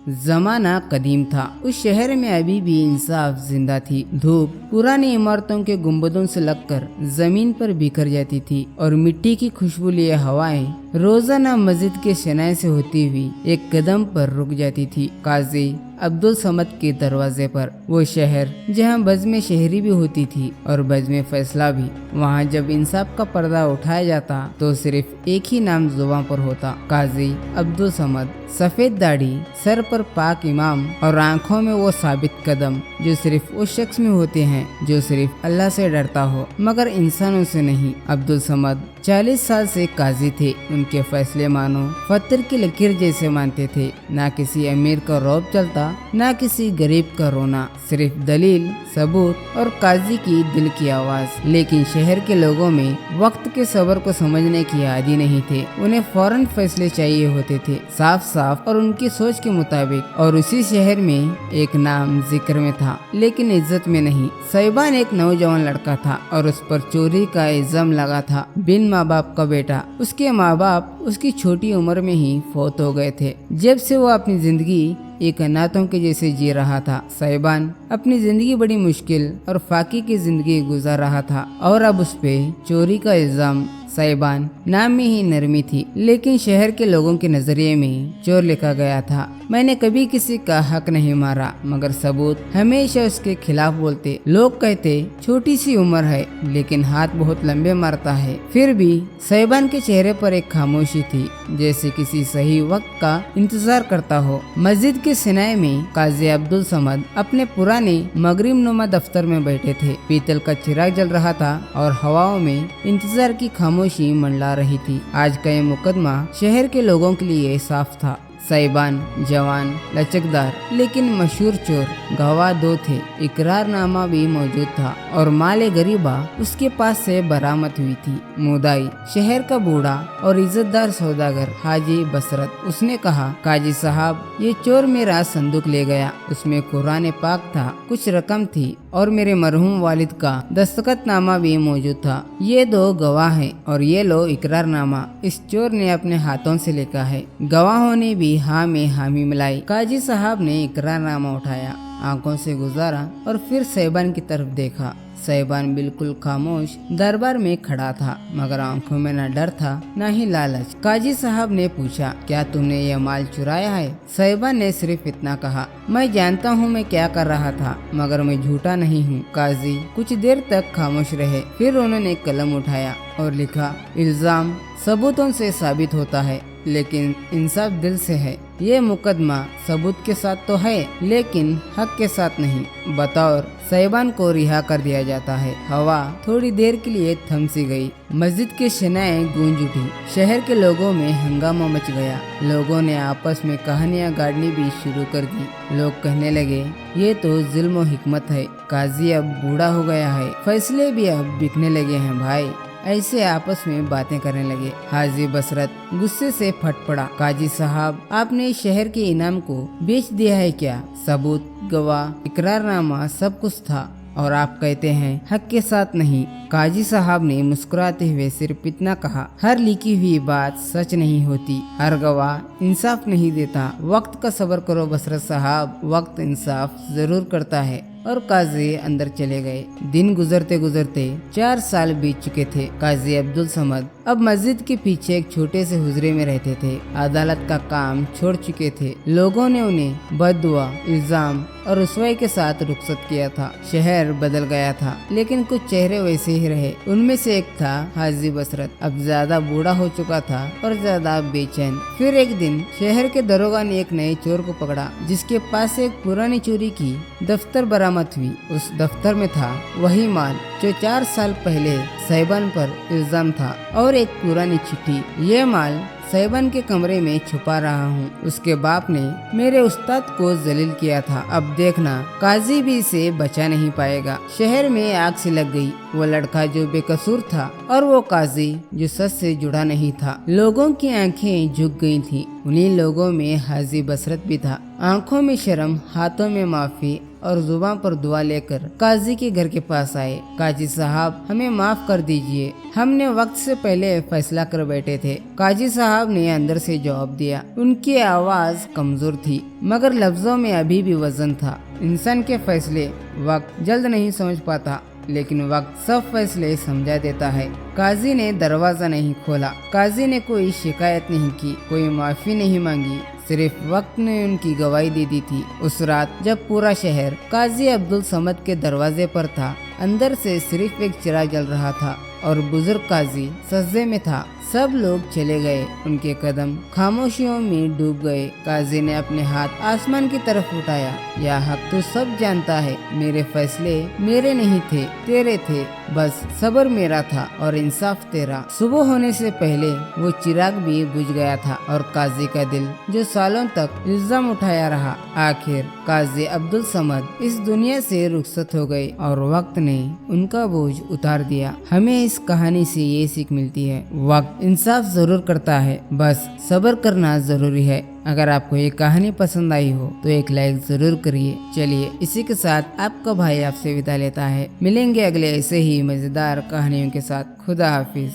जमाना कदीम था। उस शहर में अभी भी इंसाफ जिंदा थी। धूप पुरानी इमारतों के गुंबदों से लगकर जमीन पर बिखर जाती थी और मिट्टी की खुशबू लिए हवाएं रोजाना मस्जिद के शनाए से होती हुई एक कदम पर रुक जाती थी। काजी अब्दुल समद के दरवाजे पर, वो शहर जहाँ बज़्म शहरी भी होती थी और बज़्म फैसला भी। वहाँ जब इंसाफ का पर्दा उठाया जाता तो सिर्फ एक ही नाम जुबान पर होता, काजी अब्दुल समद। सफेद दाढ़ी, सर पर पाक इमाम और आंखों में वो साबित कदम जो सिर्फ उस शख्स में होते हैं जो सिर्फ अल्लाह से डरता हो मगर इंसानों से नहीं। अब्दुल समद 40 साल से काजी थे। उनके फैसले मानो पत्थर की लकीर जैसे मानते थे। ना किसी अमीर का रौब चलता, ना किसी गरीब का रोना, सिर्फ दलील, सबूत और काजी की दिल की आवाज। लेकिन शहर के लोगों में वक्त के सब्र को समझने की आदी नहीं थे। उन्हें फौरन फैसले चाहिए होते थे, साफ साफ और उनकी सोच के मुताबिक। और उसी शहर में एक नाम जिक्र में था लेकिन इज्जत में नहीं। सैबान एक नौजवान लड़का था और उस पर चोरी का इल्जाम लगा था। बिन माँ बाप का बेटा। उसके माँ बाप उसकी छोटी उम्र में ही फौत हो गए थे। जब से वो अपनी जिंदगी एक अनाथों के जैसे जी रहा था। सैबान अपनी जिंदगी बड़ी मुश्किल और फाकी की जिंदगी गुजार रहा था और अब उस पे चोरी का इल्जाम। सैबान नाम में ही नरमी थी लेकिन शहर के लोगों के नजरिए में चोर लिखा गया था। मैंने कभी किसी का हक नहीं मारा मगर सबूत हमेशा उसके खिलाफ बोलते। लोग कहते छोटी सी उम्र है लेकिन हाथ बहुत लंबे मारता है। फिर भी सैबान के चेहरे पर एक खामोशी थी, जैसे किसी सही वक्त का इंतजार करता हो। मस्जिद के सिनाए में काजी अब्दुल समद अपने पुराने मगरिब नुमा दफ्तर में बैठे थे। पीतल का चिराग जल रहा था और हवाओं में इंतजार की खामोशी मंडला रही थी। आज का ये मुकदमा शहर के लोगों के लिए साफ था। सैबान जवान, लचकदार लेकिन मशहूर चोर। गवाह 2 थे, इकरारनामा भी मौजूद था और माले गरीबा उसके पास से बरामद हुई थी। मुदाई शहर का बूढ़ा और इज्जतदार सौदागर हाजी बसरत। उसने कहा, काजी साहब ये चोर मेरा संदूक ले गया। उसमें कुरान पाक था, कुछ रकम थी और मेरे मरहूम वालिद का दस्तखतनामा भी मौजूद था। ये 2 गवाह हैं और ये लो इकरारनामा। इस चोर ने अपने हाथों से लिखा है। गवाहों ने भी हाँ में हामी मिलाई। काजी साहब ने इकरारनामा उठाया, आंखों से गुजारा और फिर सैबान की तरफ देखा। सैबान बिल्कुल खामोश दरबार में खड़ा था मगर आंखों में न डर था न ही लालच। काजी साहब ने पूछा, क्या तुमने यह माल चुराया है? सैबान ने सिर्फ इतना कहा, मैं जानता हूँ मैं क्या कर रहा था मगर मैं झूठा नहीं हूँ। काजी कुछ देर तक खामोश रहे, फिर उन्होंने कलम उठाया और लिखा, इल्जाम सबूतों से साबित होता है लेकिन इंसाफ दिल से है। ये मुकदमा सबूत के साथ तो है लेकिन हक के साथ नहीं। बतौर सैबान को रिहा कर दिया जाता है। हवा थोड़ी देर के लिए थम सी गई। मस्जिद के शनाएं गूंज उठी। शहर के लोगों में हंगामा मच गया। लोगों ने आपस में कहानियां गाड़नी भी शुरू कर दी। लोग कहने लगे, ये तो जुल्म और हिकमत है। काजी अब बूढ़ा हो गया है, फैसले भी अब बिकने लगे हैं भाई। ऐसे आपस में बातें करने लगे। हाजी बसरत गुस्से से फट पड़ा, काजी साहब आपने शहर के इनाम को बेच दिया है क्या? सबूत, गवाह, इकरारनामा सब कुछ था और आप कहते हैं हक के साथ नहीं। काजी साहब ने मुस्कुराते हुए सिर्फ इतना कहा, हर लिखी हुई बात सच नहीं होती, हर गवाह इंसाफ नहीं देता। वक्त का सब्र करो बसरत साहब, वक्त इंसाफ जरूर करता है। और काजी अंदर चले गए। दिन गुजरते गुजरते 4 साल बीत चुके थे। काजी अब्दुल समद अब मस्जिद के पीछे एक छोटे से हुजरे में रहते थे। अदालत का काम छोड़ चुके थे। लोगों ने उन्हें बददुआ, इल्जाम और रुसवाई के साथ रुखसत किया था। शहर बदल गया था लेकिन कुछ चेहरे वैसे ही रहे। उनमें से एक था हाजी बसरत, अब ज्यादा बूढ़ा हो चुका था और ज्यादा बेचैन। फिर एक दिन शहर के दरोगा ने एक नए चोर को पकड़ा जिसके पास से एक पुरानी चोरी की दफ्तर बरामद हुई। उस दफ्तर में था वही माल जो 4 साल पहले सैबान पर इल्जाम था और एक पुरानी चिट्ठी। ये माल सैबान के कमरे में छुपा रहा हूँ। उसके बाप ने मेरे उस्ताद को जलील किया था। अब देखना काजी भी इसे बचा नहीं पाएगा। शहर में आग सी लग गई। वो लड़का जो बेकसूर था और वो काजी जो सच से जुड़ा नहीं था। लोगों की आंखें झुक गई थी। उन्हीं लोगों में हाजी बसरत भी था। आंखों में शर्म, हाथों में माफी और जुबान पर दुआ लेकर काजी के घर के पास आए। काजी साहब, हमें माफ कर दीजिए, हमने वक्त से पहले फैसला कर बैठे थे। काजी साहब ने अंदर से जवाब दिया। उनकी आवाज कमजोर थी मगर लफ्जों में अभी भी वजन था। इंसान के फैसले वक्त जल्द नहीं समझ पाता, लेकिन वक्त सब फैसले समझा देता है। काजी ने दरवाजा नहीं खोला। काजी ने कोई शिकायत नहीं की, कोई माफी नहीं मांगी, सिर्फ वक्त ने उनकी गवाही दे दी थी। उस रात जब पूरा शहर काजी अब्दुल समद के दरवाजे पर था, अंदर से सिर्फ एक चिराग जल रहा था और बुजुर्ग काजी सज्जे में था। सब लोग चले गए, उनके कदम खामोशियों में डूब गए। काजी ने अपने हाथ आसमान की तरफ उठाया। या हक, तू सब जानता है, मेरे फैसले मेरे नहीं थे, तेरे थे। बस सब्र मेरा था और इंसाफ तेरा। सुबह होने से पहले वो चिराग भी बुझ गया था और काजी का दिल जो सालों तक इल्जाम उठाया रहा, आखिर काजी अब्दुल समद इस दुनिया से रुखसत हो गए और वक्त ने उनका बोझ उतार दिया। हमें इस कहानी से ये सीख मिलती है, वक्त इंसाफ जरूर करता है, बस सब्र करना जरूरी है। अगर आपको ये कहानी पसंद आई हो तो एक लाइक जरूर करिए। चलिए इसी के साथ आपका भाई आपसे विदा लेता है। मिलेंगे अगले ऐसे ही मजेदार कहानियों के साथ। खुदा हाफिज।